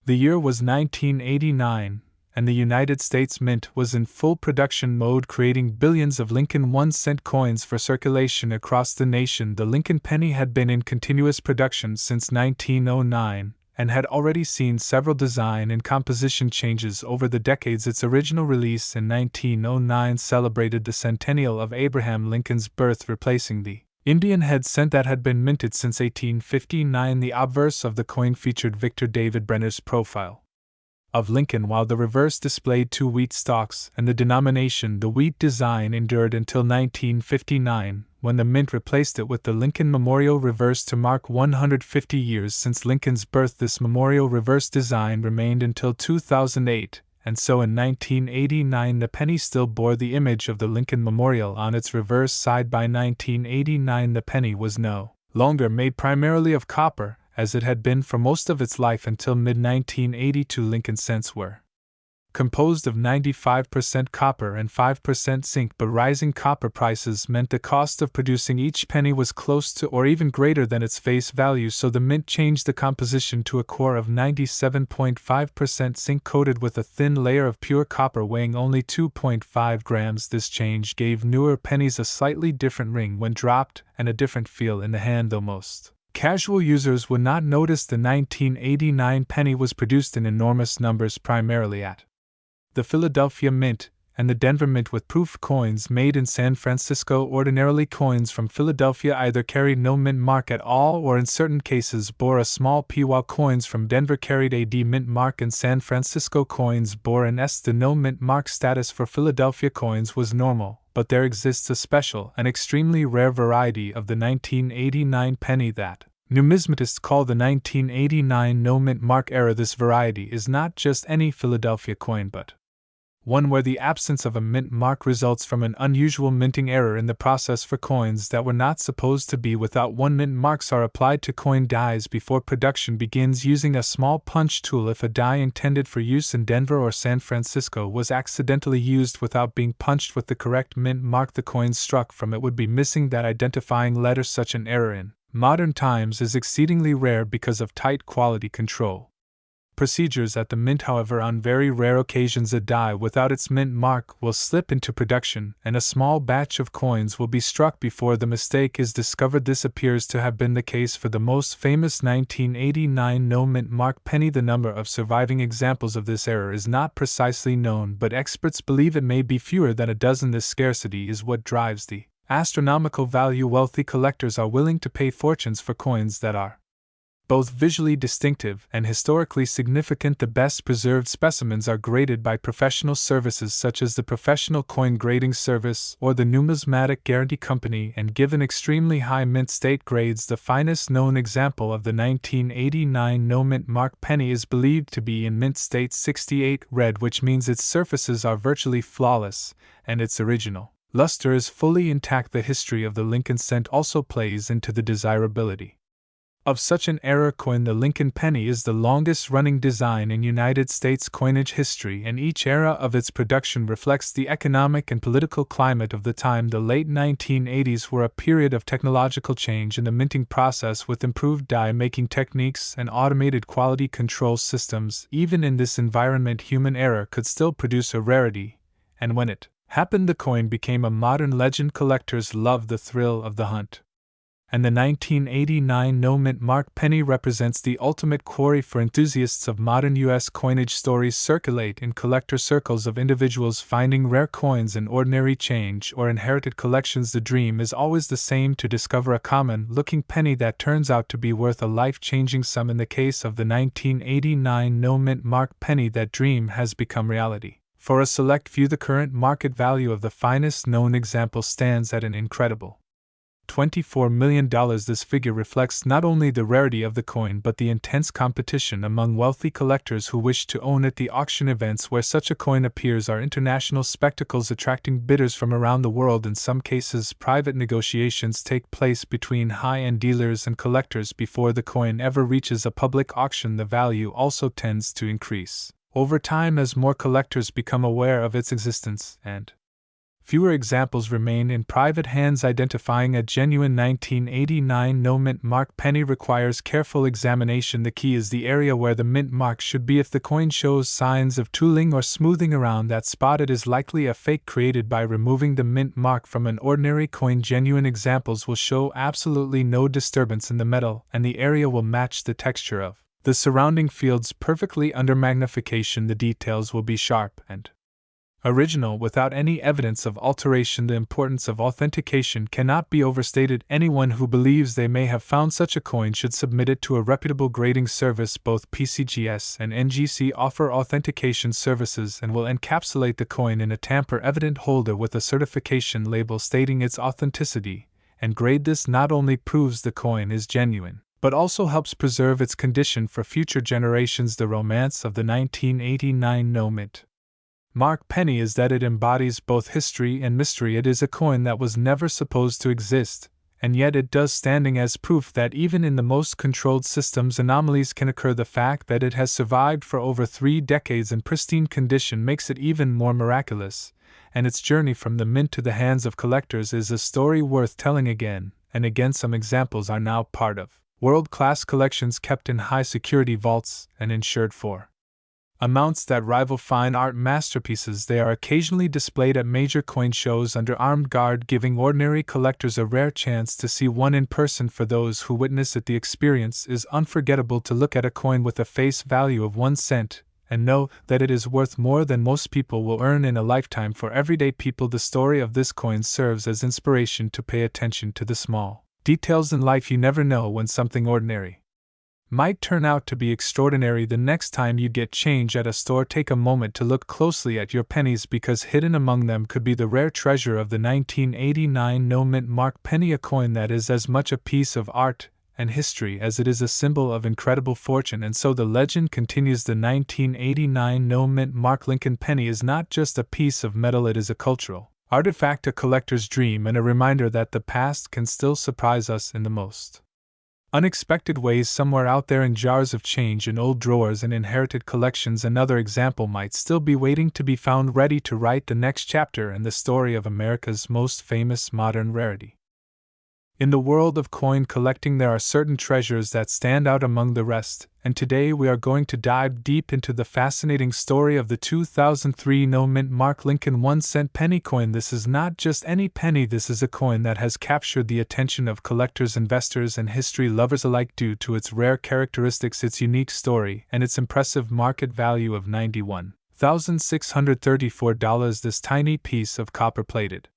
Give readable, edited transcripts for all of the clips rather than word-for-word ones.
The year was 1989, and the United States Mint was in full production mode, creating billions of Lincoln 1-cent coins for circulation across the nation. The Lincoln penny had been in continuous production since 1909, and had already seen several design and composition changes over the decades. Its original release in 1909 celebrated the centennial of Abraham Lincoln's birth, replacing the Indian head cent that had been minted since 1859. The obverse of the coin featured Victor David Brenner's profile of Lincoln, while the reverse displayed 2 wheat stalks, and the denomination. The wheat design endured until 1959, when the mint replaced it with the Lincoln Memorial reverse to mark 150 years since Lincoln's birth. This memorial reverse design remained until 2008, and so in 1989 the penny still bore the image of the Lincoln Memorial on its reverse side. By 1989 the penny was no longer made primarily of copper, as it had been for most of its life until mid-1982. Lincoln cents were composed of 95% copper and 5% zinc, but rising copper prices meant the cost of producing each penny was close to or even greater than its face value, so the mint changed the composition to a core of 97.5% zinc coated with a thin layer of pure copper weighing only 2.5 grams. This change gave newer pennies a slightly different ring when dropped and a different feel in the hand, though most casual users would not notice. The 1989 penny was produced in enormous numbers primarily at the Philadelphia Mint and the Denver Mint, with proof coins made in San Francisco. Ordinarily, coins from Philadelphia either carried no mint mark at all or in certain cases bore a small P, while coins from Denver carried a D mint mark and San Francisco coins bore an S. The no mint mark status for Philadelphia coins was normal, but there exists a special and extremely rare variety of the 1989 penny that numismatists call the 1989 no mint mark error. This variety is not just any Philadelphia coin, but one where the absence of a mint mark results from an unusual minting error in the process. For coins that were not supposed to be without one, mint marks are applied to coin dies before production begins using a small punch tool. If a die intended for use in Denver or San Francisco was accidentally used without being punched with the correct mint mark, the coin struck from it would be missing that identifying letter. Such an error in modern times is exceedingly rare because of tight quality control procedures at the mint. However, on very rare occasions a die without its mint mark will slip into production, and a small batch of coins will be struck before the mistake is discovered. This appears to have been the case for the most famous 1989 no mint mark penny. The number of surviving examples of this error is not precisely known, but experts believe it may be fewer than a dozen. This scarcity is what drives the astronomical value. Wealthy collectors are willing to pay fortunes for coins that are both visually distinctive and historically significant. The best preserved specimens are graded by professional services such as the Professional Coin Grading Service or the Numismatic Guarantee Company and given extremely high mint state grades. The finest known example of the 1989 no mint mark penny is believed to be in mint state 68 red, which means its surfaces are virtually flawless and its original luster is fully intact. The history of the Lincoln cent also plays into the desirability of such an error coin. The Lincoln penny is the longest-running design in United States coinage history, and each era of its production reflects the economic and political climate of the time. The late 1980s were a period of technological change in the minting process, with improved die-making techniques and automated quality control systems. Even in this environment, human error could still produce a rarity, and when it happened, the coin became a modern legend. Collectors loved the thrill of the hunt, and the 1989 no mint mark penny represents the ultimate quarry for enthusiasts of modern U.S. coinage. Stories circulate in collector circles of individuals finding rare coins in ordinary change or inherited collections. The dream is always the same: to discover a common-looking penny that turns out to be worth a life-changing sum. In the case of the 1989 no mint mark penny, that dream has become reality. For a select few, the current market value of the finest known example stands at an incredible $24 million. This figure reflects not only the rarity of the coin but the intense competition among wealthy collectors who wish to own it. The auction events where such a coin appears are international spectacles, attracting bidders from around the world. In some cases, private negotiations take place between high-end dealers and collectors before the coin ever reaches a public auction. The value also tends to increase over time as more collectors become aware of its existence and Fewer examples remain in private hands. Identifying a genuine 1989 no mint mark penny requires careful examination. The key is the area where the mint mark should be. If the coin shows signs of tooling or smoothing around that spot, it is likely a fake created by removing the mint mark from an ordinary coin. Genuine examples will show absolutely no disturbance in the metal, and the area will match the texture of the surrounding fields perfectly. Under magnification, the details will be sharp and original without any evidence of alteration. The importance of authentication cannot be overstated. Anyone who believes they may have found such a coin should submit it to a reputable grading service. Both PCGS and NGC offer authentication services and will encapsulate the coin in a tamper-evident holder with a certification label stating its authenticity and grade. This not only proves the coin is genuine, but also helps preserve its condition for future generations. The romance of the 1989 no mint mark penny is that it embodies both history and mystery. It is a coin that was never supposed to exist, and yet it does, standing as proof that even in the most controlled systems anomalies can occur. The fact that it has survived for over 3 decades in pristine condition makes it even more miraculous, and its journey from the mint to the hands of collectors is a story worth telling. Again and again, some examples are now part of world-class collections kept in high-security vaults and insured for amounts that rival fine art masterpieces. They are occasionally displayed at major coin shows under armed guard, giving ordinary collectors a rare chance to see one in person. For those who witness it, the experience is unforgettable. To look at a coin with a face value of 1 cent and know that it is worth more than most people will earn in a lifetime. For everyday people, the story of this coin serves as inspiration to pay attention to the small details in life. You never know when something ordinary might turn out to be extraordinary. The next time you get change at a store, take a moment to look closely at your pennies, because hidden among them could be the rare treasure of the 1989 no mint mark penny, a coin that is as much a piece of art and history as it is a symbol of incredible fortune. And so the legend continues. The 1989 no mint mark Lincoln penny is not just a piece of metal, it is a cultural artifact, a collector's dream, and a reminder that the past can still surprise us in the most unexpected ways. Somewhere out there in jars of change, in old drawers and inherited collections, another example might still be waiting to be found, ready to write the next chapter in the story of America's most famous modern rarity. In the world of coin collecting, there are certain treasures that stand out among the rest, and today we are going to dive deep into the fascinating story of the 2003 no mint mark Lincoln 1-cent penny coin. This is not just any penny, this is a coin that has captured the attention of collectors, investors, and history lovers alike due to its rare characteristics, its unique story, and its impressive market value of $91,634. This tiny piece of copper-plated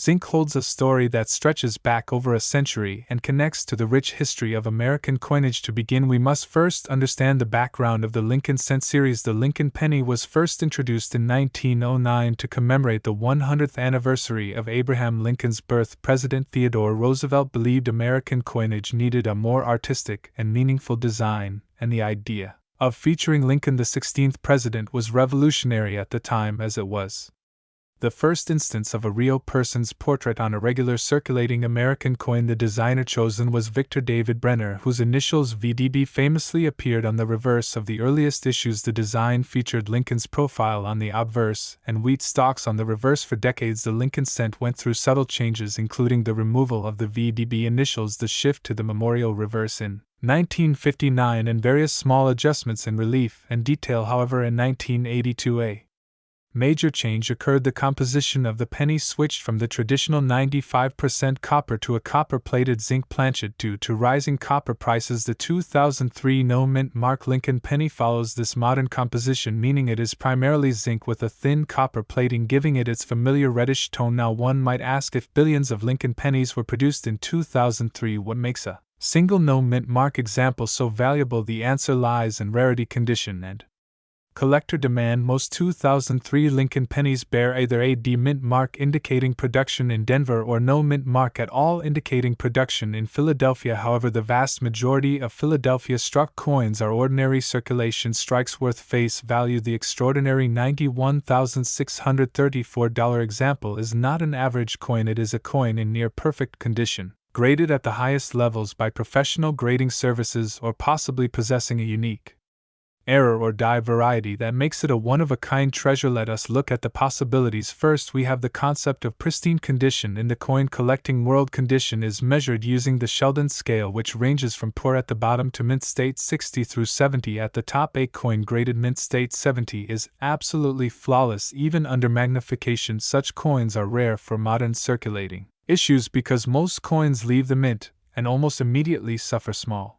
zinc holds a story that stretches back over a century and connects to the rich history of American coinage. To begin, we must first understand the background of the Lincoln cent series. The Lincoln penny was first introduced in 1909 to commemorate the 100th anniversary of Abraham Lincoln's birth. President Theodore Roosevelt believed American coinage needed a more artistic and meaningful design, and the idea of featuring Lincoln, the 16th president, was revolutionary at the time, as it was the first instance of a real person's portrait on a regular circulating American coin. The designer chosen was Victor David Brenner, whose initials VDB famously appeared on the reverse of the earliest issues. The design featured Lincoln's profile on the obverse and wheat stalks on the reverse. For decades, the Lincoln cent went through subtle changes, including the removal of the VDB initials, the shift to the memorial reverse in 1959, and various small adjustments in relief and detail. However, in 1982, a major change occurred. The composition of the penny switched from the traditional 95% copper to a copper-plated zinc planchet due to rising copper prices. The 2003 no mint mark Lincoln penny follows this modern composition, meaning it is primarily zinc with a thin copper plating, giving it its familiar reddish tone. Now, one might ask, if billions of Lincoln pennies were produced in 2003, what makes a single no mint mark example so valuable? The answer lies in rarity, condition, and collector demand. Most 2003 Lincoln pennies bear either a D mint mark indicating production in Denver or no mint mark at all indicating production in Philadelphia. However, the vast majority of Philadelphia struck coins are ordinary circulation strikes worth face value. The extraordinary $91,634 example is not an average coin, it is a coin in near perfect condition, graded at the highest levels by professional grading services, or possibly possessing a unique error, or die variety that makes it a one-of-a-kind treasure. Let us look at the possibilities. First, we have the concept of pristine condition. In the coin collecting world, condition is measured using the Sheldon scale, which ranges from poor at the bottom to mint state 60 through 70 at the top. A coin graded mint state 70 is absolutely flawless even under magnification. Such coins are rare for modern circulating issues because most coins leave the mint and almost immediately suffer small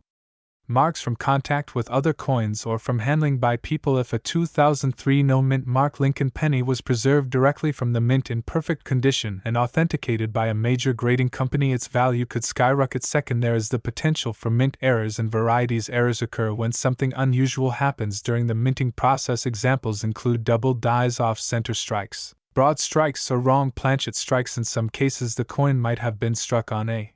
marks from contact with other coins or from handling by people. If a 2003 no-mint mark Lincoln penny was preserved directly from the mint in perfect condition and authenticated by a major grading company, its value could skyrocket. Second, there is the potential for mint errors and varieties. Errors occur when something unusual happens during the minting process. Examples include double dies, off-center strikes, broad strikes, or wrong planchet strikes. In some cases, the coin might have been struck on a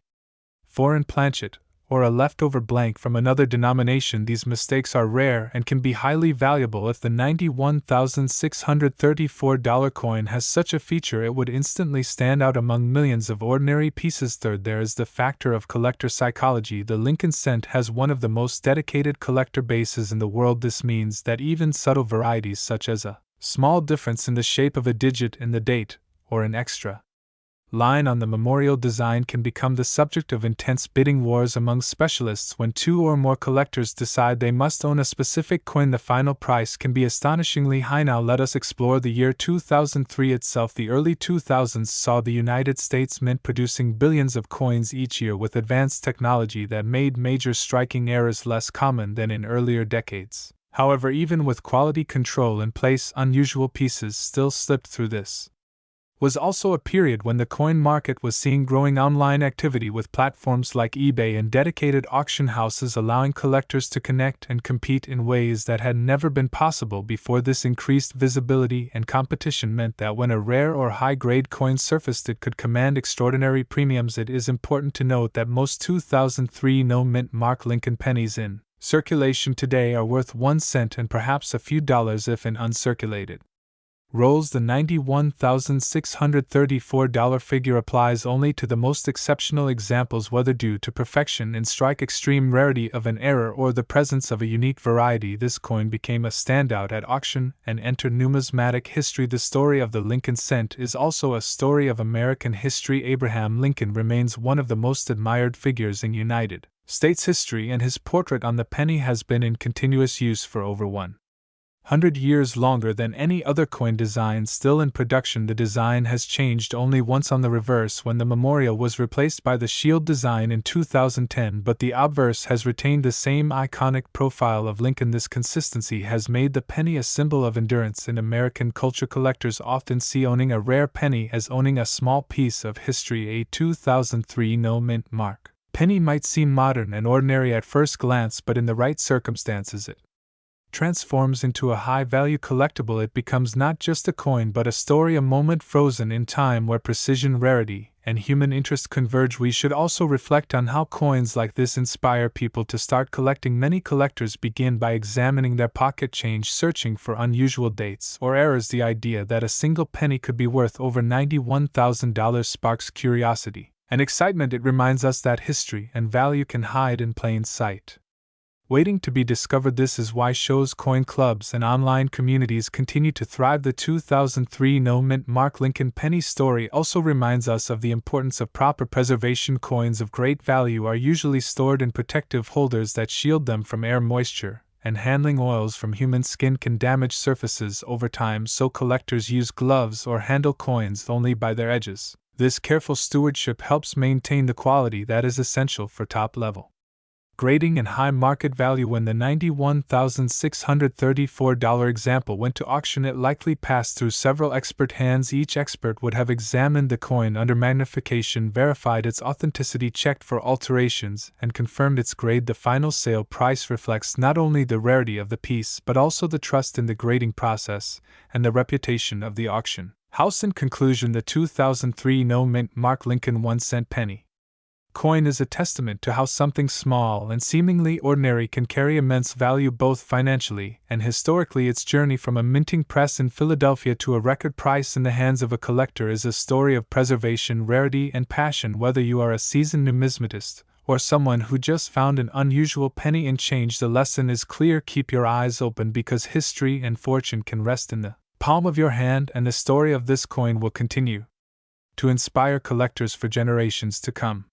foreign planchet or a leftover blank from another denomination. These mistakes are rare and can be highly valuable. If the $91,634 coin has such a feature, it would instantly stand out among millions of ordinary pieces. Third, there is the factor of collector psychology. The Lincoln cent has one of the most dedicated collector bases in the world. This means that even subtle varieties such as a small difference in the shape of a digit in the date, or an extra line on the memorial design, can become the subject of intense bidding wars among specialists. When two or more collectors decide they must own a specific coin, the final price can be astonishingly high. Now let us explore the year 2003 itself. The early 2000s saw the United States Mint producing billions of coins each year with advanced technology that made major striking errors less common than in earlier decades. However, even with quality control in place, unusual pieces still slipped through. This was also a period when the coin market was seeing growing online activity, with platforms like eBay and dedicated auction houses allowing collectors to connect and compete in ways that had never been possible before. This increased visibility and competition meant that when a rare or high-grade coin surfaced, it could command extraordinary premiums. It is important to note that most 2003 no-mint mark Lincoln pennies in circulation today are worth 1 cent and perhaps a few dollars if in uncirculated rolls. The $91,634 figure applies only to the most exceptional examples, whether due to perfection in strike, extreme rarity of an error, or the presence of a unique variety. This coin became a standout at auction and entered numismatic history. The story of the Lincoln cent is also a story of American history. Abraham Lincoln remains one of the most admired figures in United States history, and his portrait on the penny has been in continuous use for over 100 years, longer than any other coin design still in production. The design has changed only once on the reverse, when the memorial was replaced by the shield design in 2010, but the obverse has retained the same iconic profile of Lincoln. This consistency has made the penny a symbol of endurance in American culture. Collectors often see owning a rare penny as owning a small piece of history. A 2003 no-mint mark penny might seem modern and ordinary at first glance, but in the right circumstances it transforms into a high-value collectible. It becomes not just a coin but a story, a moment frozen in time where precision, rarity, and human interest converge. We should also reflect on how coins like this inspire people to start collecting. Many collectors begin by examining their pocket change, searching for unusual dates or errors. The idea that a single penny could be worth over $91,000 sparks curiosity and excitement. It reminds us that history and value can hide in plain sight, waiting to be discovered. This is why shows, coin clubs, and online communities continue to thrive. The 2003 no-mint mark Lincoln penny story also reminds us of the importance of proper preservation. Coins of great value are usually stored in protective holders that shield them from air, moisture, and handling. Oils from human skin can damage surfaces over time, so collectors use gloves or handle coins only by their edges. This careful stewardship helps maintain the quality that is essential for top-level grading and high market value. When the $91,634 example went to auction, it likely passed through several expert hands. Each expert would have examined the coin under magnification, verified its authenticity, checked for alterations, and confirmed its grade. The final sale price reflects not only the rarity of the piece but also the trust in the grading process and the reputation of the auction house. In conclusion, the 2003 no-mint mark Lincoln 1 cent penny coin is a testament to how something small and seemingly ordinary can carry immense value both financially and historically. Its journey from a minting press in Philadelphia to a record price in the hands of a collector is a story of preservation, rarity, and passion. Whether you are a seasoned numismatist or someone who just found an unusual penny in change. The lesson is clear: keep your eyes open, because history and fortune can rest in the palm of your hand, and the story of this coin will continue to inspire collectors for generations to come.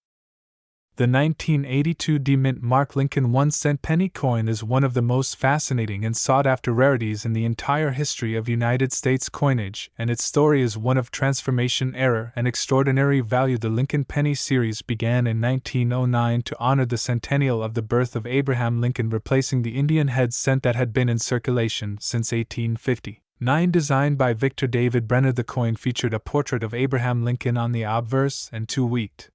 The 1982 D-Mint Mark Lincoln 1-cent penny coin is one of the most fascinating and sought-after rarities in the entire history of United States coinage, and its story is one of transformation, error, and extraordinary value. The Lincoln Penny series began in 1909 to honor the centennial of the birth of Abraham Lincoln, replacing the Indian head cent that had been in circulation since 1850. Designed by Victor David Brenner, the coin featured a portrait of Abraham Lincoln on the obverse and two wheat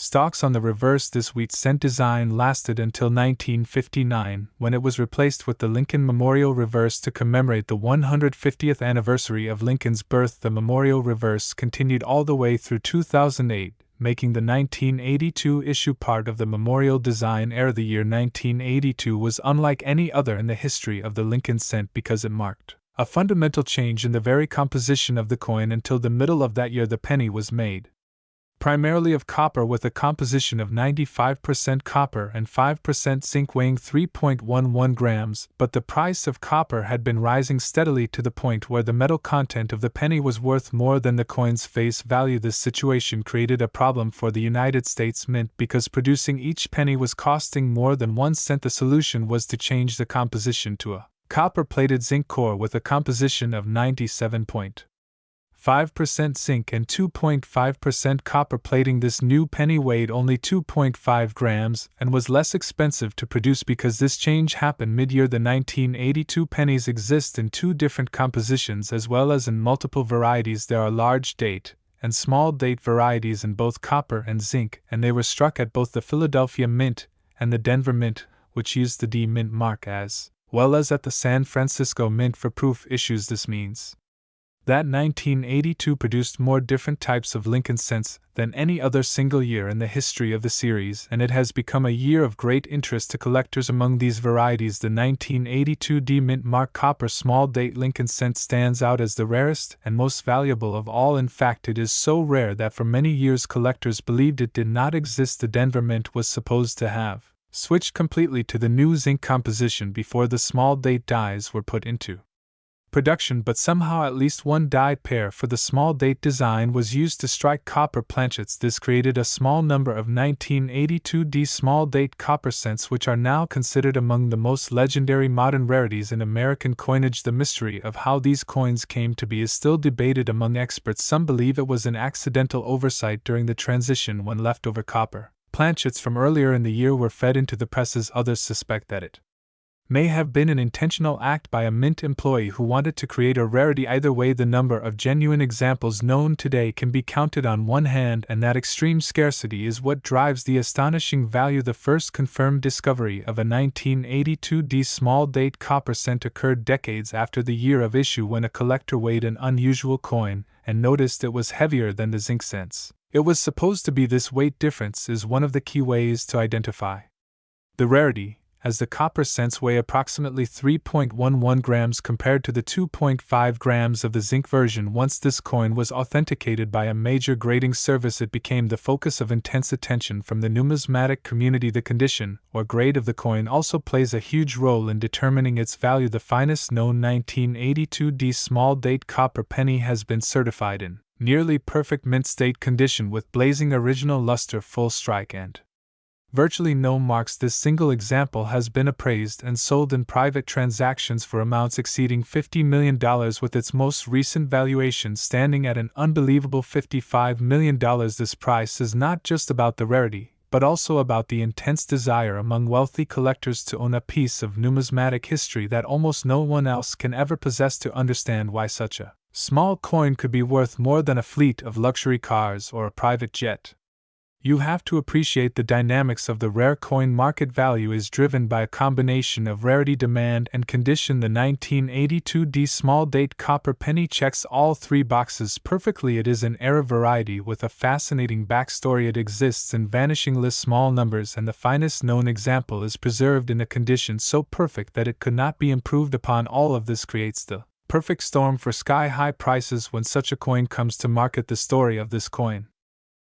stalks on the reverse. This wheat cent design lasted until 1959, when it was replaced with the Lincoln Memorial reverse to commemorate the 150th anniversary of Lincoln's birth. The Memorial reverse continued all the way through 2008, making the 1982 issue part of the Memorial design era. The year 1982 was unlike any other in the history of the Lincoln cent because it marked a fundamental change in the very composition of the coin. Until the middle of that year, the penny was made primarily of copper, with a composition of 95% copper and 5% zinc, weighing 3.11 grams, but the price of copper had been rising steadily to the point where the metal content of the penny was worth more than the coin's face value. This situation created a problem for the United States Mint, because producing each penny was costing more than 1 cent. The solution was to change the composition to a copper-plated zinc core with a composition of 97.5% zinc and 2.5% copper plating. This new penny weighed only 2.5 grams and was less expensive to produce because this change happened mid-year. The 1982 pennies exist in two different compositions as well as in multiple varieties. There are large date and small date varieties in both copper and zinc, and they were struck at both the Philadelphia Mint and the Denver Mint, which used the D-Mint mark, as well as at the San Francisco Mint for proof issues. This means that 1982 produced more different types of Lincoln cents than any other single year in the history of the series, and it has become a year of great interest to collectors. Among these varieties, the 1982 D-Mint Mark Copper Small Date Lincoln cent stands out as the rarest and most valuable of all. In fact, it is so rare that for many years collectors believed it did not exist. The Denver Mint was supposed to have switched completely to the new zinc composition before the small date dies were put into production, but somehow at least one dyed pair for the small date design was used to strike copper planchets. This created a small number of 1982 D small date copper cents, which are now considered among the most legendary modern rarities in American coinage. The mystery of how these coins came to be is still debated among experts. Some believe it was an accidental oversight during the transition when leftover copper planchets from earlier in the year were fed into the presses. Others suspect that it may have been an intentional act by a mint employee who wanted to create a rarity. Either way, the number of genuine examples known today can be counted on one hand, and that extreme scarcity is what drives the astonishing value. The first confirmed discovery of a 1982 D small date copper cent occurred decades after the year of issue, when a collector weighed an unusual coin and noticed it was heavier than the zinc cents. It was supposed to be this weight difference is one of the key ways to identify the rarity, as the copper cents weigh approximately 3.11 grams compared to the 2.5 grams of the zinc version. Once this coin was authenticated by a major grading service, it became the focus of intense attention from the numismatic community. The condition or grade of the coin also plays a huge role in determining its value. The finest known 1982 D small date copper penny has been certified in nearly perfect mint state condition with blazing original luster, full strike, and virtually no marks. This single example has been appraised and sold in private transactions for amounts exceeding $50 million, with its most recent valuation standing at an unbelievable $55 million. This price is not just about the rarity, but also about the intense desire among wealthy collectors to own a piece of numismatic history that almost no one else can ever possess. To understand why such a small coin could be worth more than a fleet of luxury cars or a private jet, you have to appreciate the dynamics of the rare coin. Market value is driven by a combination of rarity, demand, and condition. The 1982 D small date copper penny checks all three boxes perfectly. It is an era variety with a fascinating backstory. It exists in vanishingly small numbers, and the finest known example is preserved in a condition so perfect that it could not be improved upon. All of this creates the perfect storm for sky-high prices when such a coin comes to market. The story of this coin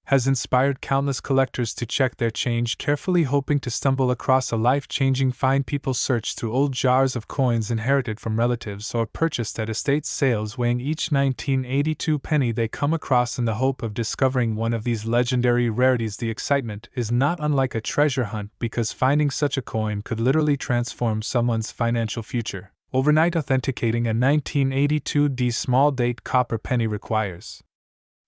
has inspired countless collectors to check their change carefully, hoping to stumble across a life-changing find. People search through old jars of coins inherited from relatives or purchased at estate sales, weighing each 1982 penny they come across in the hope of discovering one of these legendary rarities. The excitement is not unlike a treasure hunt, because finding such a coin could literally transform someone's financial future. Overnight authenticating a 1982 small date copper penny requires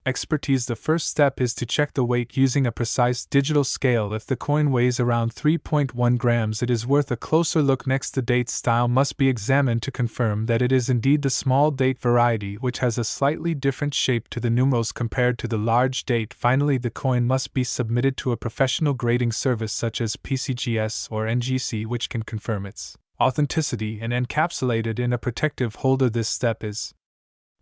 expertise. The first step is to check the weight using a precise digital scale. If the coin weighs around 3.1 grams, it is worth a closer look. Next, the date style must be examined to confirm that it is indeed the small date variety, which has a slightly different shape to the numerals compared to the large date. Finally, the coin must be submitted to a professional grading service such as PCGS or NGC, which can confirm its authenticity and encapsulate it in a protective holder. This step is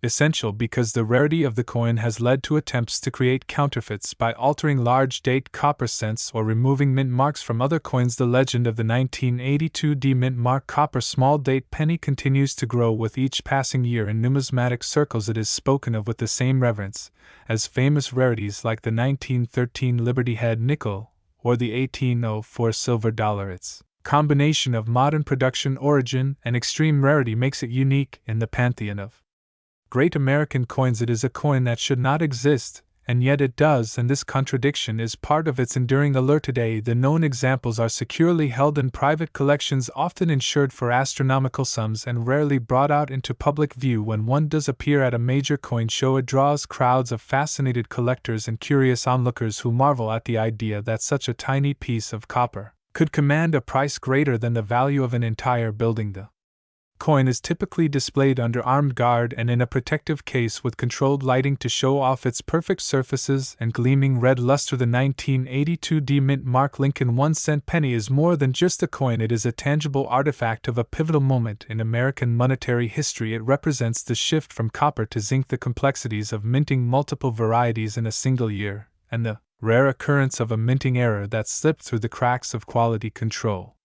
essential because the rarity of the coin has led to attempts to create counterfeits by altering large date copper cents or removing mint marks from other coins. The legend of the 1982 mint mark copper small date penny continues to grow with each passing year. In numismatic circles, it is spoken of with the same reverence as famous rarities like the 1913 Liberty Head nickel or the 1804 silver dollar. Its combination of modern production, origin, and extreme rarity makes it unique in the pantheon of great American coins. It is a coin that should not exist, and yet it does, and this contradiction is part of its enduring allure. Today, the known examples are securely held in private collections, often insured for astronomical sums, and rarely brought out into public view. When one does appear at a major coin show, it draws crowds of fascinated collectors and curious onlookers who marvel at the idea that such a tiny piece of copper could command a price greater than the value of an entire building. The coin is typically displayed under armed guard and in a protective case with controlled lighting to show off its perfect surfaces and gleaming red luster. The 1982 mint mark Lincoln 1-cent penny is more than just a coin. It is a tangible artifact of a pivotal moment in American monetary history. It represents the shift from copper to zinc, the complexities of minting multiple varieties in a single year, and the rare occurrence of a minting error that slipped through the cracks of quality control.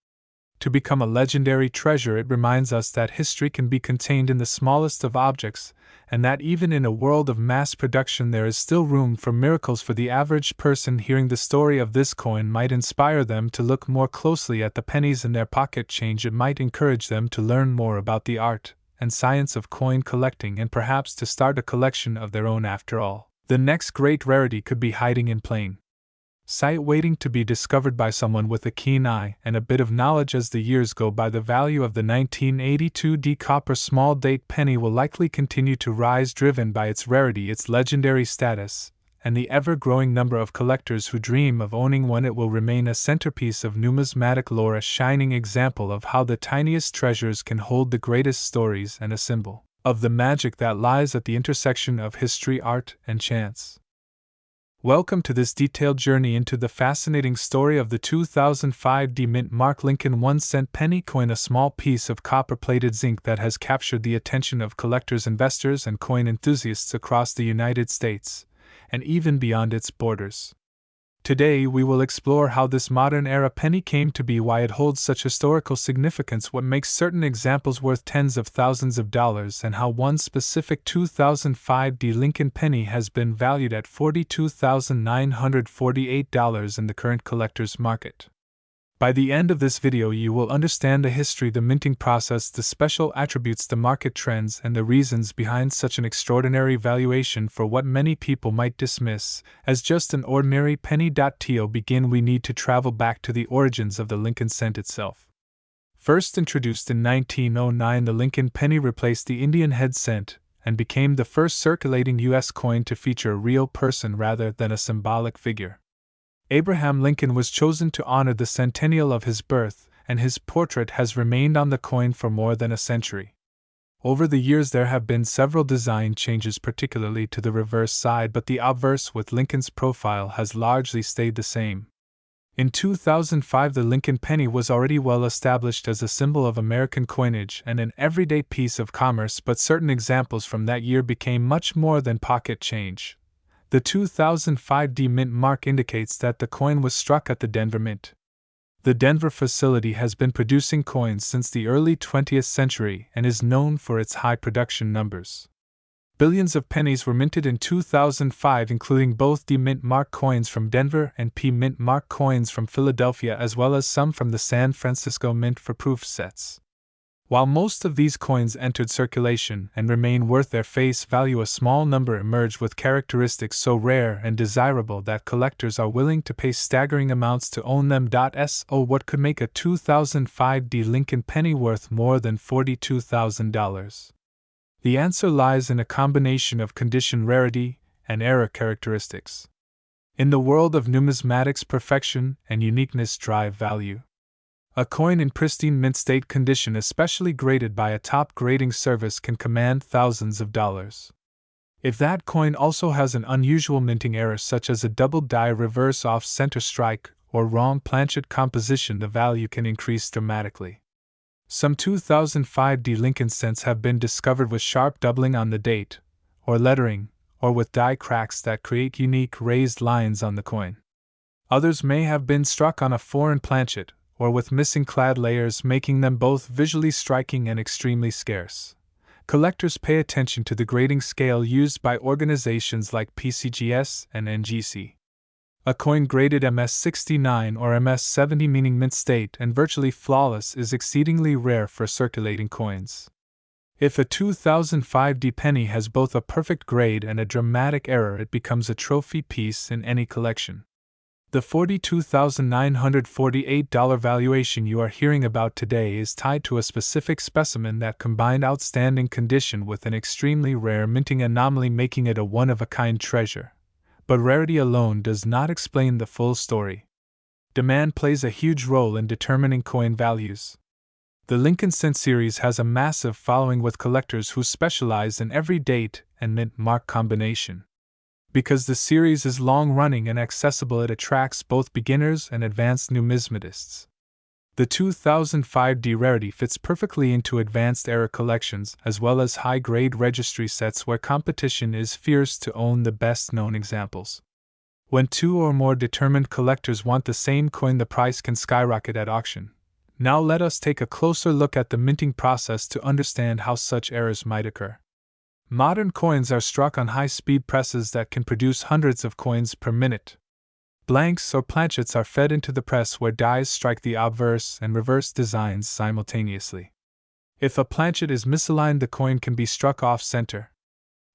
To become a legendary treasure, it reminds us that history can be contained in the smallest of objects, and that even in a world of mass production there is still room for miracles. For the average person, hearing the story of this coin might inspire them to look more closely at the pennies in their pocket change. It might encourage them to learn more about the art and science of coin collecting, and perhaps to start a collection of their own. After all, the next great rarity could be hiding in plain sight, waiting to be discovered by someone with a keen eye and a bit of knowledge. As the years go by, the value of the 1982 copper small date penny will likely continue to rise, driven by its rarity, its legendary status, and the ever-growing number of collectors who dream of owning one. It will remain a centerpiece of numismatic lore, a shining example of how the tiniest treasures can hold the greatest stories, and a symbol of the magic that lies at the intersection of history, art, and chance. Welcome to this detailed journey into the fascinating story of the 2005 mint mark Lincoln 1-cent penny coin, a small piece of copper-plated zinc that has captured the attention of collectors, investors, and coin enthusiasts across the United States, and even beyond its borders. Today we will explore how this modern-era penny came to be, why it holds such historical significance, what makes certain examples worth tens of thousands of dollars, and how one specific 2005 Lincoln penny has been valued at $42,948 in the current collector's market. By the end of this video you will understand the history, the minting process, the special attributes, the market trends, and the reasons behind such an extraordinary valuation for what many people might dismiss as just an ordinary penny. To begin, we need to travel back to the origins of the Lincoln cent itself. First introduced in 1909, the Lincoln penny replaced the Indian head cent and became the first circulating U.S. coin to feature a real person rather than a symbolic figure. Abraham Lincoln was chosen to honor the centennial of his birth, and his portrait has remained on the coin for more than a century. Over the years there have been several design changes, particularly to the reverse side, but the obverse with Lincoln's profile has largely stayed the same. In 2005, the Lincoln penny was already well established as a symbol of American coinage and an everyday piece of commerce, but certain examples from that year became much more than pocket change. The 2005 mint mark indicates that the coin was struck at the Denver Mint. The Denver facility has been producing coins since the early 20th century and is known for its high production numbers. Billions of pennies were minted in 2005, including both D Mint Mark coins from Denver and P Mint Mark coins from Philadelphia, as well as some from the San Francisco Mint for proof sets. While most of these coins entered circulation and remain worth their face value, a small number emerged with characteristics so rare and desirable that collectors are willing to pay staggering amounts to own them. So, what could make a 2005 D Lincoln penny worth more than $42,000? The answer lies in a combination of condition, rarity, and era characteristics. In the world of numismatics, perfection and uniqueness drive value. A coin in pristine mint state condition, especially graded by a top grading service, can command thousands of dollars. If that coin also has an unusual minting error, such as a double die, reverse off-center strike, or wrong planchet composition, the value can increase dramatically. Some 2005 D Lincoln cents have been discovered with sharp doubling on the date, or lettering, or with die cracks that create unique raised lines on the coin. Others may have been struck on a foreign planchet, or with missing clad layers, making them both visually striking and extremely scarce. Collectors pay attention to the grading scale used by organizations like PCGS and NGC. A coin graded MS69 or MS70, meaning mint state and virtually flawless, is exceedingly rare for circulating coins. If a 2005 D penny has both a perfect grade and a dramatic error, it becomes a trophy piece in any collection. The $42,948 valuation you are hearing about today is tied to a specific specimen that combined outstanding condition with an extremely rare minting anomaly, making it a one-of-a-kind treasure. But rarity alone does not explain the full story. Demand plays a huge role in determining coin values. The Lincoln Cent series has a massive following with collectors who specialize in every date and mint mark combination. Because the series is long-running and accessible, it attracts both beginners and advanced numismatists. The 2005 D rarity fits perfectly into advanced era collections as well as high-grade registry sets where competition is fierce to own the best-known examples. When two or more determined collectors want the same coin, the price can skyrocket at auction. Now let us take a closer look at the minting process to understand how such errors might occur. Modern coins are struck on high-speed presses that can produce hundreds of coins per minute. Blanks or planchets are fed into the press where dies strike the obverse and reverse designs simultaneously. If a planchet is misaligned, the coin can be struck off-center.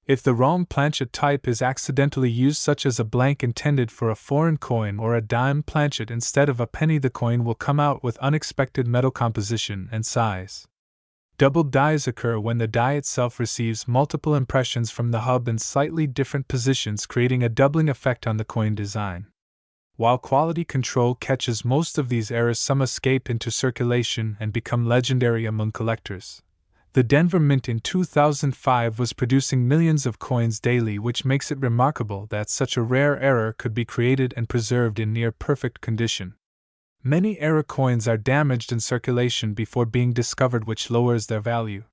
If the wrong planchet type is accidentally used, such as a blank intended for a foreign coin or a dime planchet instead of a penny, the coin will come out with unexpected metal composition and size. Double dies occur when the die itself receives multiple impressions from the hub in slightly different positions, creating a doubling effect on the coin design. While quality control catches most of these errors, some escape into circulation and become legendary among collectors. The Denver Mint in 2005 was producing millions of coins daily, which makes it remarkable that such a rare error could be created and preserved in near-perfect condition. Many error coins are damaged in circulation before being discovered, which lowers their value.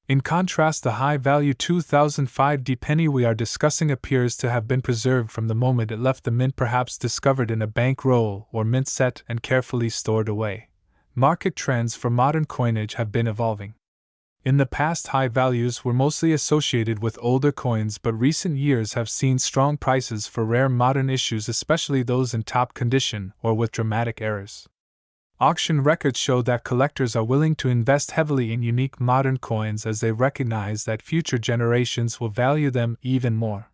In contrast, the high-value 2005 D penny we are discussing appears to have been preserved from the moment it left the mint, perhaps discovered in a bank roll or mint set and carefully stored away. Market trends for modern coinage have been evolving. In the past, high values were mostly associated with older coins, but recent years have seen strong prices for rare modern issues, especially those in top condition or with dramatic errors. Auction records show that collectors are willing to invest heavily in unique modern coins as they recognize that future generations will value them even more.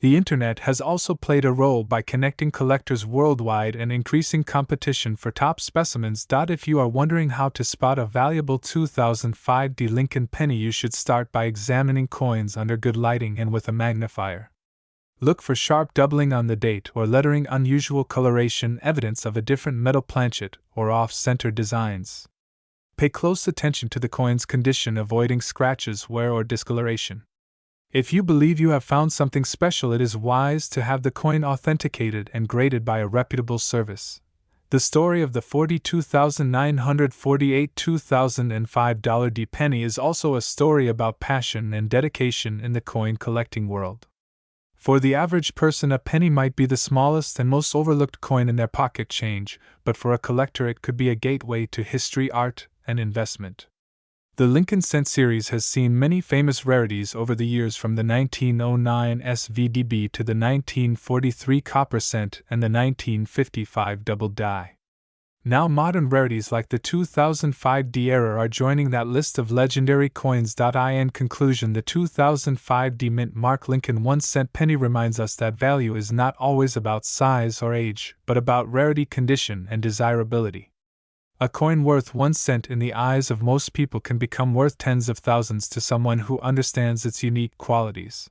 The internet has also played a role by connecting collectors worldwide and increasing competition for top specimens. If you are wondering how to spot a valuable 2005 D Lincoln penny, you should start by examining coins under good lighting and with a magnifier. Look for sharp doubling on the date or lettering, unusual coloration, evidence of a different metal planchet, or off-center designs. Pay close attention to the coin's condition, avoiding scratches, wear, or discoloration. If you believe you have found something special, it is wise to have the coin authenticated and graded by a reputable service. The story of the $42,948 2005 D penny is also a story about passion and dedication in the coin collecting world. For the average person, a penny might be the smallest and most overlooked coin in their pocket change, but for a collector it could be a gateway to history, art, and investment. The Lincoln Cent series has seen many famous rarities over the years, from the 1909 SVDB to the 1943 copper cent and the 1955 double die. Now modern rarities like the 2005 D Error are joining that list of legendary coins. In conclusion, the 2005 D Mint Mark Lincoln 1 cent penny reminds us that value is not always about size or age, but about rarity, condition, and desirability. A coin worth 1 cent in the eyes of most people can become worth tens of thousands to someone who understands its unique qualities.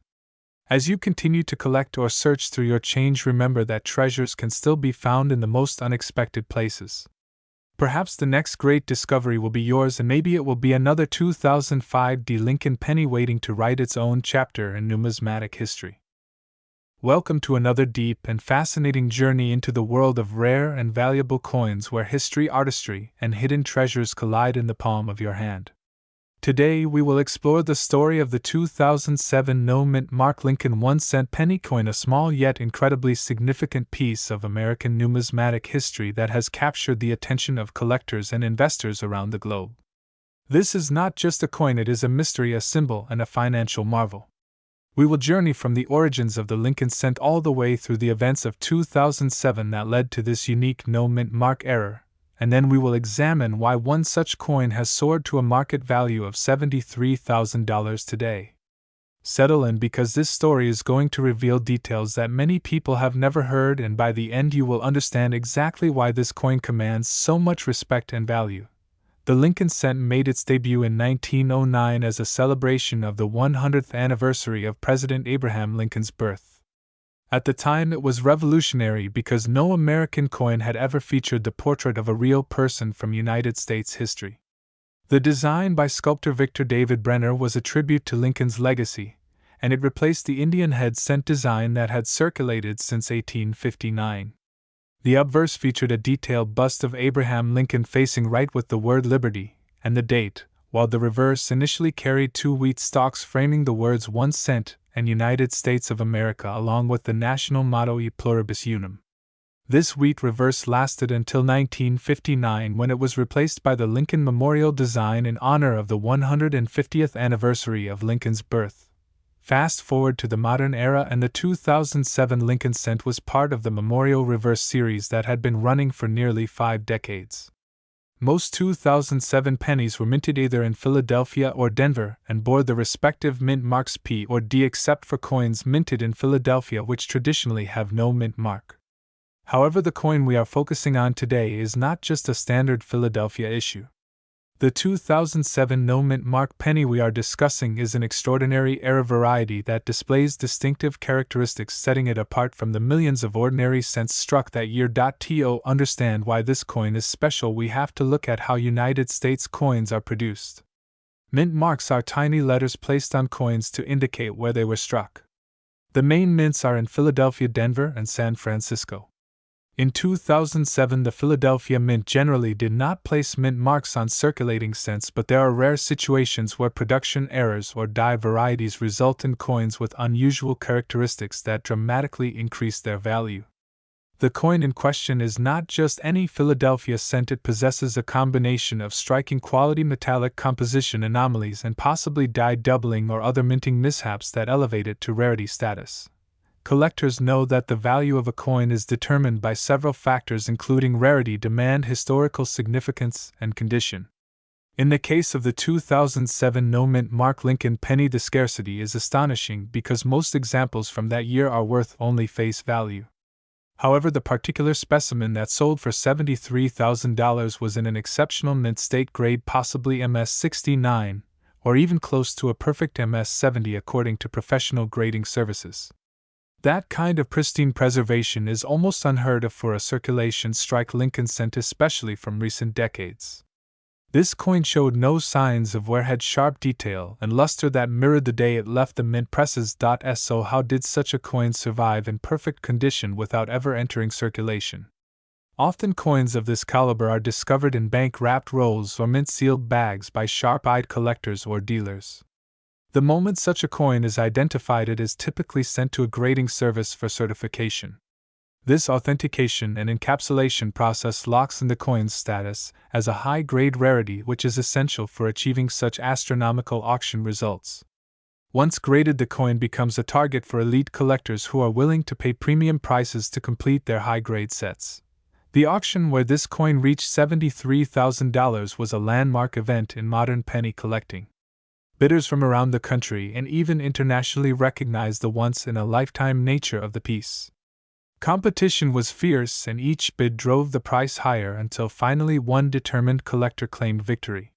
As you continue to collect or search through your change, remember that treasures can still be found in the most unexpected places. Perhaps the next great discovery will be yours, and maybe it will be another 2005 D Lincoln penny waiting to write its own chapter in numismatic history. Welcome to another deep and fascinating journey into the world of rare and valuable coins, where history, artistry, and hidden treasures collide in the palm of your hand. Today we will explore the story of the 2007 No Mint Mark Lincoln 1 cent penny coin, a small yet incredibly significant piece of American numismatic history that has captured the attention of collectors and investors around the globe. This is not just a coin, it is a mystery, a symbol, and a financial marvel. We will journey from the origins of the Lincoln cent all the way through the events of 2007 that led to this unique no mint mark error, and then we will examine why one such coin has soared to a market value of $73,000 today. Settle in, because this story is going to reveal details that many people have never heard, and by the end you will understand exactly why this coin commands so much respect and value. The Lincoln cent made its debut in 1909 as a celebration of the 100th anniversary of President Abraham Lincoln's birth. At the time, it was revolutionary because no American coin had ever featured the portrait of a real person from United States history. The design by sculptor Victor David Brenner was a tribute to Lincoln's legacy, and it replaced the Indian head cent design that had circulated since 1859. The obverse featured a detailed bust of Abraham Lincoln facing right with the word Liberty and the date, while the reverse initially carried 2 wheat stalks framing the words 1 cent and United States of America, along with the national motto E Pluribus Unum. This wheat reverse lasted until 1959, when it was replaced by the Lincoln Memorial design in honor of the 150th anniversary of Lincoln's birth. Fast forward to the modern era, and the 2007 Lincoln cent was part of the Memorial Reverse series that had been running for nearly 5 decades. Most 2007 pennies were minted either in Philadelphia or Denver and bore the respective mint marks P or D, except for coins minted in Philadelphia, which traditionally have no mint mark. However, the coin we are focusing on today is not just a standard Philadelphia issue. The 2007 No Mint Mark penny we are discussing is an extraordinary era variety that displays distinctive characteristics, setting it apart from the millions of ordinary cents struck that year. To understand why this coin is special, we have to look at how United States coins are produced. Mint marks are tiny letters placed on coins to indicate where they were struck. The main mints are in Philadelphia, Denver, and San Francisco. In 2007, the Philadelphia Mint generally did not place mint marks on circulating cents, but there are rare situations where production errors or die varieties result in coins with unusual characteristics that dramatically increase their value. The coin in question is not just any Philadelphia cent, it possesses a combination of striking quality metallic composition anomalies and possibly die doubling or other minting mishaps that elevate it to rarity status. Collectors know that the value of a coin is determined by several factors, including rarity, demand, historical significance, and condition. In the case of the 2007 No Mint Mark Lincoln penny, the scarcity is astonishing because most examples from that year are worth only face value. However, the particular specimen that sold for $73,000 was in an exceptional mint state grade, possibly MS-69, or even close to a perfect MS-70 according to professional grading services. That kind of pristine preservation is almost unheard of for a circulation strike Lincoln cent, especially from recent decades. This coin showed no signs of wear, had sharp detail and luster that mirrored the day it left the mint presses. So how did such a coin survive in perfect condition without ever entering circulation? Often coins of this caliber are discovered in bank-wrapped rolls or mint-sealed bags by sharp-eyed collectors or dealers. The moment such a coin is identified, it is typically sent to a grading service for certification. This authentication and encapsulation process locks in the coin's status as a high-grade rarity, which is essential for achieving such astronomical auction results. Once graded, the coin becomes a target for elite collectors who are willing to pay premium prices to complete their high-grade sets. The auction where this coin reached $73,000 was a landmark event in modern penny collecting. Bidders from around the country and even internationally recognized the once-in-a-lifetime nature of the piece. Competition was fierce, and each bid drove the price higher until finally one determined collector claimed victory.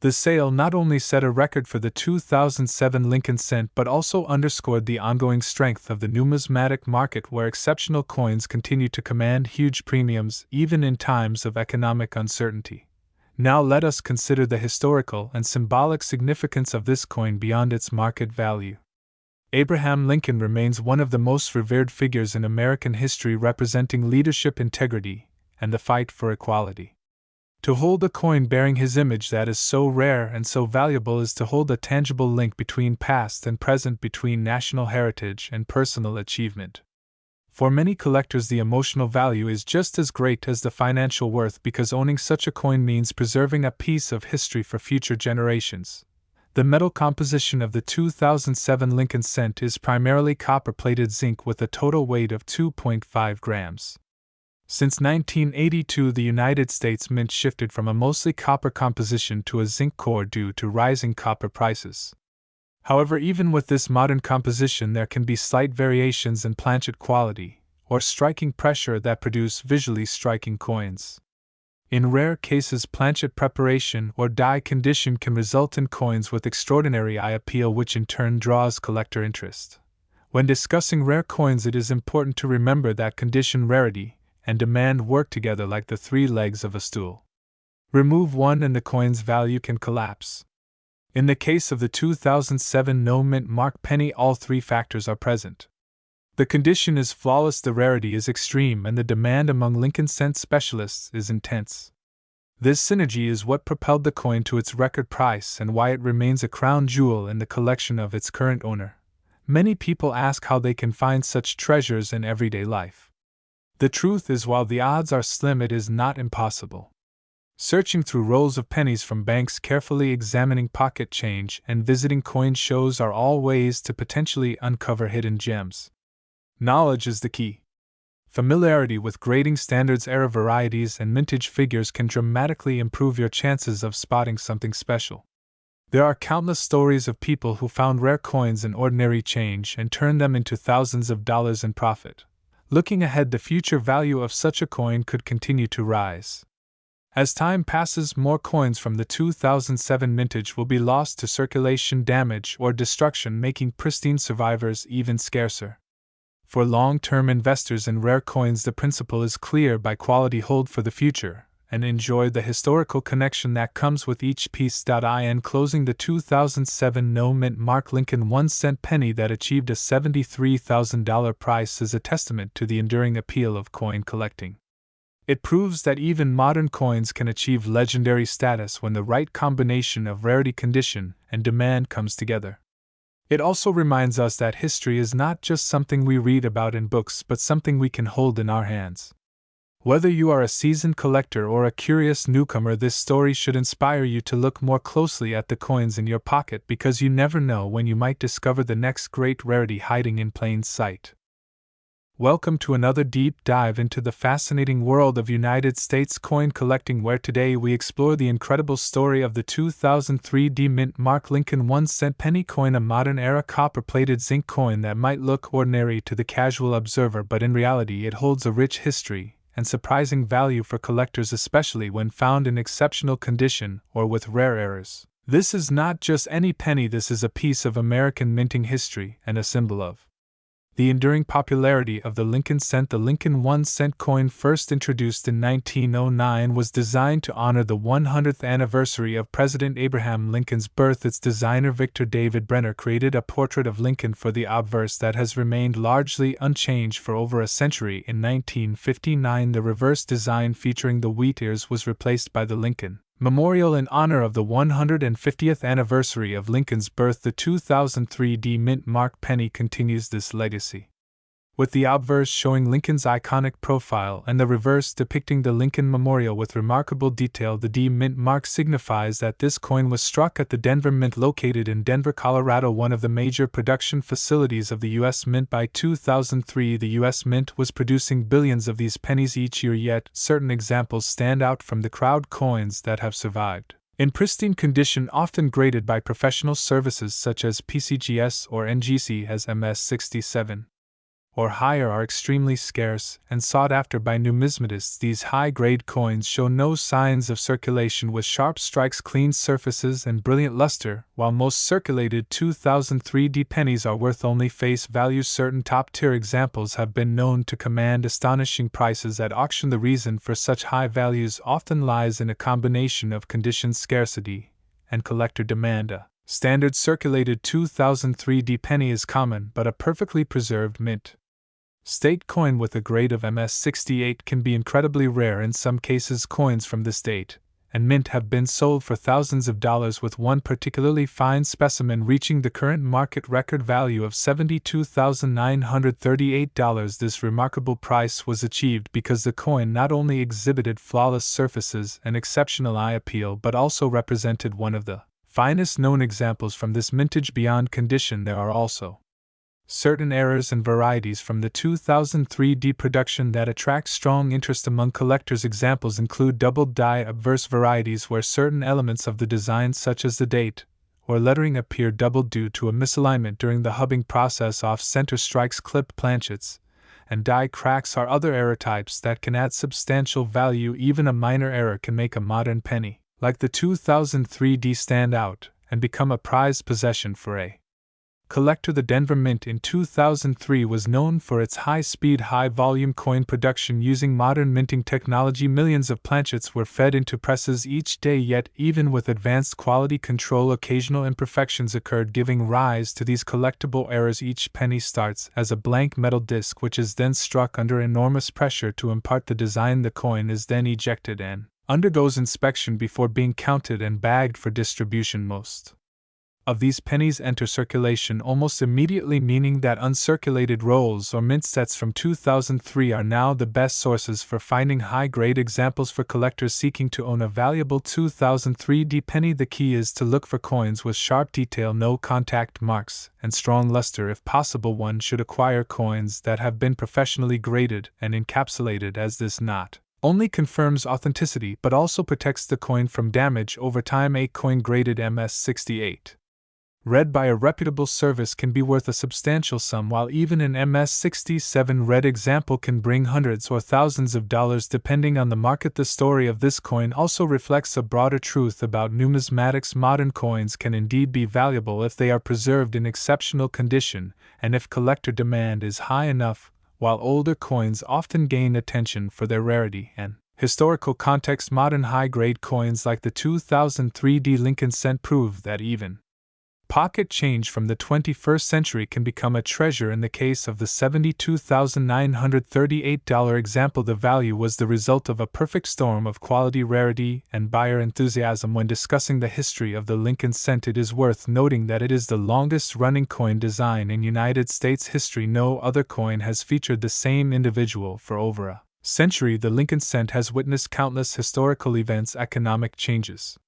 The sale not only set a record for the 2007 Lincoln cent but also underscored the ongoing strength of the numismatic market, where exceptional coins continue to command huge premiums even in times of economic uncertainty. Now let us consider the historical and symbolic significance of this coin beyond its market value. Abraham Lincoln remains one of the most revered figures in American history, representing leadership, integrity, and the fight for equality. To hold a coin bearing his image that is so rare and so valuable is to hold a tangible link between past and present, between national heritage and personal achievement. For many collectors, the emotional value is just as great as the financial worth, because owning such a coin means preserving a piece of history for future generations. The metal composition of the 2007 Lincoln cent is primarily copper-plated zinc with a total weight of 2.5 grams. Since 1982, the United States Mint shifted from a mostly copper composition to a zinc core due to rising copper prices. However, even with this modern composition, there can be slight variations in planchet quality or striking pressure that produce visually striking coins. In rare cases, planchet preparation or die condition can result in coins with extraordinary eye appeal, which in turn draws collector interest. When discussing rare coins, it is important to remember that condition, rarity, and demand work together like the three legs of a stool. Remove one and the coin's value can collapse. In the case of the 2007 no mint mark penny, all three factors are present. The condition is flawless, the rarity is extreme, and the demand among Lincoln cent specialists is intense. This synergy is what propelled the coin to its record price and why it remains a crown jewel in the collection of its current owner. Many people ask how they can find such treasures in everyday life. The truth is, while the odds are slim, it is not impossible. Searching through rolls of pennies from banks, carefully examining pocket change, and visiting coin shows are all ways to potentially uncover hidden gems. Knowledge is the key. Familiarity with grading standards, era varieties, and mintage figures can dramatically improve your chances of spotting something special. There are countless stories of people who found rare coins in ordinary change and turned them into thousands of dollars in profit. Looking ahead, the future value of such a coin could continue to rise. As time passes, more coins from the 2007 mintage will be lost to circulation damage or destruction, making pristine survivors even scarcer. For long-term investors in rare coins, the principle is clear: buy quality, hold for the future, and enjoy the historical connection that comes with each piece. In closing, the 2007 no mint mark Lincoln 1 cent penny that achieved a $73,000 price is a testament to the enduring appeal of coin collecting. It proves that even modern coins can achieve legendary status when the right combination of rarity, condition, and demand comes together. It also reminds us that history is not just something we read about in books, but something we can hold in our hands. Whether you are a seasoned collector or a curious newcomer, this story should inspire you to look more closely at the coins in your pocket, because you never know when you might discover the next great rarity hiding in plain sight. Welcome to another deep dive into the fascinating world of United States coin collecting, where today we explore the incredible story of the 2003 mint mark Lincoln 1 cent penny coin, a modern-era copper-plated zinc coin that might look ordinary to the casual observer, but in reality it holds a rich history and surprising value for collectors, especially when found in exceptional condition or with rare errors. This is not just any penny, this is a piece of American minting history and a symbol of the enduring popularity of the Lincoln cent. The Lincoln 1 cent coin, first introduced in 1909, was designed to honor the 100th anniversary of President Abraham Lincoln's birth. Its designer, Victor David Brenner, created a portrait of Lincoln for the obverse that has remained largely unchanged for over a century. In 1959, the reverse design featuring the wheat ears was replaced by the Lincoln Memorial in honor of the 150th anniversary of Lincoln's birth. The 2003 mint mark penny continues this legacy. with the obverse showing Lincoln's iconic profile and the reverse depicting the Lincoln Memorial with remarkable detail. The D Mint mark signifies that this coin was struck at the Denver Mint located in Denver, Colorado, one of the major production facilities of the U.S. Mint. By 2003, the U.S. Mint was producing billions of these pennies each year, yet certain examples stand out from the crowd: coins that have survived in pristine condition, often graded by professional services such as PCGS or NGC as MS67 or higher, are extremely scarce and sought after by numismatists. These high-grade coins show no signs of circulation, with sharp strikes, clean surfaces, and brilliant luster. While most circulated 2003 D pennies are worth only face value, certain top-tier examples have been known to command astonishing prices at auction. The reason for such high values often lies in a combination of condition scarcity and collector demand. A standard circulated 2003 D penny is common, but a perfectly preserved mint state coin with a grade of MS68 can be incredibly rare. In some cases, coins from this date and mint have been sold for thousands of dollars, with one particularly fine specimen reaching the current market record value of $72,938. This remarkable price was achieved because the coin not only exhibited flawless surfaces and exceptional eye appeal, but also represented one of the finest known examples from this mintage. Beyond condition, there are also certain errors and varieties from the 2003 D production that attract strong interest among collectors. Examples include doubled die obverse varieties where certain elements of the design, such as the date or lettering, appear doubled due to a misalignment during the hubbing process. Off-center strikes, clipped planchets, and die cracks are other error types that can add substantial value. Even a minor error can make a modern penny like the 2003 D stand out and become a prized possession for a collector. The Denver Mint in 2003 was known for its high-speed, high-volume coin production using modern minting technology. Millions of planchets were fed into presses each day, yet even with advanced quality control, occasional imperfections occurred, giving rise to these collectible errors. Each penny starts as a blank metal disc, which is then struck under enormous pressure to impart the design. The coin is then ejected and undergoes inspection before being counted and bagged for distribution. Most of these pennies enter circulation almost immediately, meaning that uncirculated rolls or mint sets from 2003 are now the best sources for finding high-grade examples for collectors seeking to own a valuable 2003 D penny. The key is to look for coins with sharp detail, no contact marks, and strong luster. If possible, one should acquire coins that have been professionally graded and encapsulated, as this not only confirms authenticity but also protects the coin from damage over time. A coin graded MS68 read by a reputable service can be worth a substantial sum, while even an MS67 read example can bring hundreds or thousands of dollars depending on the market. The story of this coin also reflects a broader truth about numismatics. Modern coins can indeed be valuable if they are preserved in exceptional condition and if collector demand is high enough, while older coins often gain attention for their rarity and historical context. Modern high-grade coins like the 2003 D Lincoln cent prove that even pocket change from the 21st century can become a treasure. In the case of the $72,938 example, the value was the result of a perfect storm of quality, rarity, and buyer enthusiasm. When discussing the history of the Lincoln cent, it is worth noting that it is the longest-running coin design in United States history. No other coin has featured the same individual for over a century. The Lincoln cent has witnessed countless historical events, economic changes,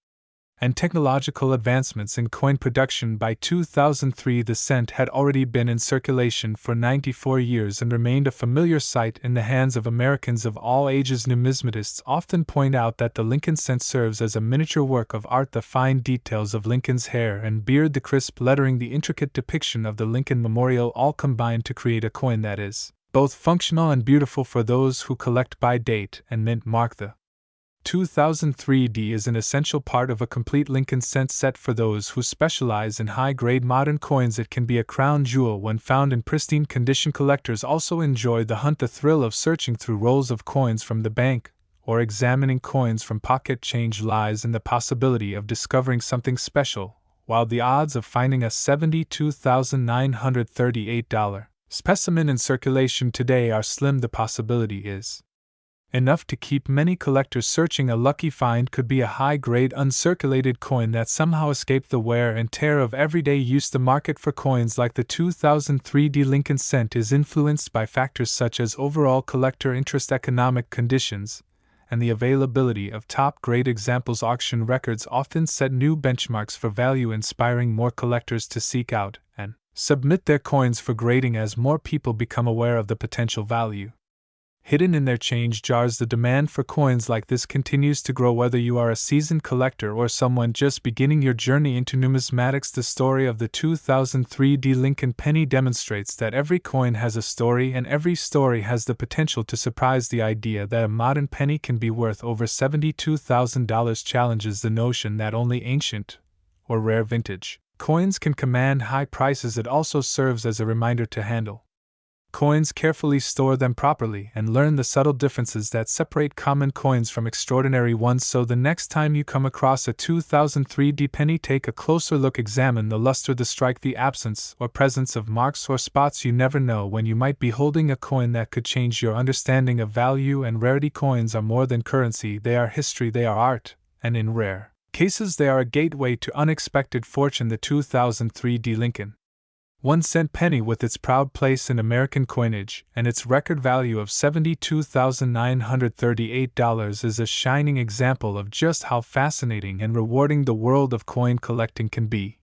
and technological advancements in coin production. By 2003, the cent had already been in circulation for 94 years and remained a familiar sight in the hands of Americans of all ages. Numismatists often point out that the Lincoln cent serves as a miniature work of art. The fine details of Lincoln's hair and beard, the crisp lettering, the intricate depiction of the Lincoln Memorial all combine to create a coin that is both functional and beautiful for those who collect by date and mint mark. The 2003 D is an essential part of a complete Lincoln cent set for those who specialize in high-grade modern coins. It can be a crown jewel when found in pristine condition. Collectors also enjoy the hunt. The thrill of searching through rolls of coins from the bank or examining coins from pocket change lies in the possibility of discovering something special. While the odds of finding a $72,938 specimen in circulation today are slim, the possibility is Enough to keep many collectors searching. A lucky find could be a high-grade uncirculated coin that somehow escaped the wear and tear of everyday use. The market for coins like the 2003 Lincoln cent is influenced by factors such as overall collector interest, economic conditions, and the availability of top-grade examples. Auction records often set new benchmarks for value, inspiring more collectors to seek out and submit their coins for grading as more people become aware of the potential value hidden in their change jars. The demand for coins like this continues to grow, whether you are a seasoned collector or someone just beginning your journey into numismatics. The story of the 2003 Lincoln penny demonstrates that every coin has a story, and every story has the potential to surprise. The idea that a modern penny can be worth over $72,000 challenges the notion that only ancient or rare vintage coins can command high prices. It also serves as a reminder to handle coins carefully, store them properly, and learn the subtle differences that separate common coins from extraordinary ones. So the next time you come across a 2003 penny, take a closer look, examine the luster, the strike, the absence or presence of marks or spots. You never know when you might be holding a coin that could change your understanding of value and rarity. Coins are more than currency, they are history, they are art, and in rare cases they are a gateway to unexpected fortune. The 2003 Lincoln 1-cent penny, with its proud place in American coinage and its record value of $72,938, is a shining example of just how fascinating and rewarding the world of coin collecting can be.